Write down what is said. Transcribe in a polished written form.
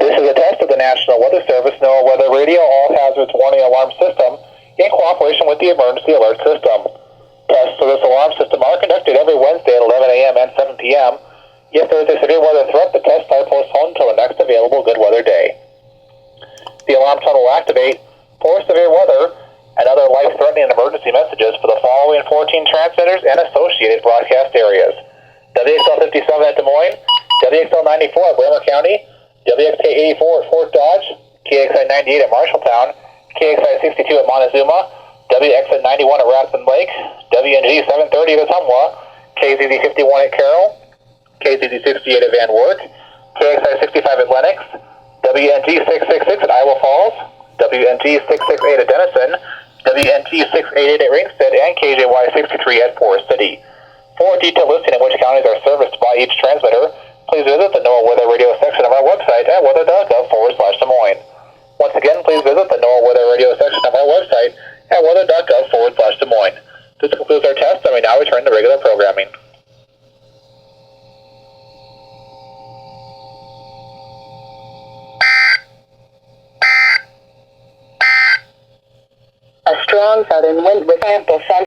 This is a test of the National Weather Service NOAA Weather Radio All Hazards Warning Alarm System in cooperation with the Emergency Alert System. Tests for this alarm system are conducted every Wednesday at 11 a.m. and 7 p.m. If there is a severe weather threat, the tests are postponed until the next available good weather day. The alarm tone will activate for severe weather and other life-threatening emergency messages for the following 14 transmitters and associated broadcast areas: WXL 57 at Des Moines, WXL 94 at Bremer County, WXK 84 at Fort Dodge, KXI 98 at Marshalltown, KXI 62 at Montezuma, WXN 91 at Rapson Lake, WNG 730 at Ottumwa, KZZ 51 at Carroll, KZZ 68 at Van Wert, KXI 65 at Lennox, WNG 666 at Iowa Falls, WNG 668 at Denison, WNG 688 at Ringsted, and KJY 63 at Forest City. For a detailed listing of which counties are serviced by each transmitter, please visit the NOAA Weather Radio section of our website at weather.gov/Des Moines. Once again, please visit the NOAA Weather Radio section of our website at weather.gov/Des Moines. This concludes our test, and we now return to regular programming. A strong southern wind with ample sun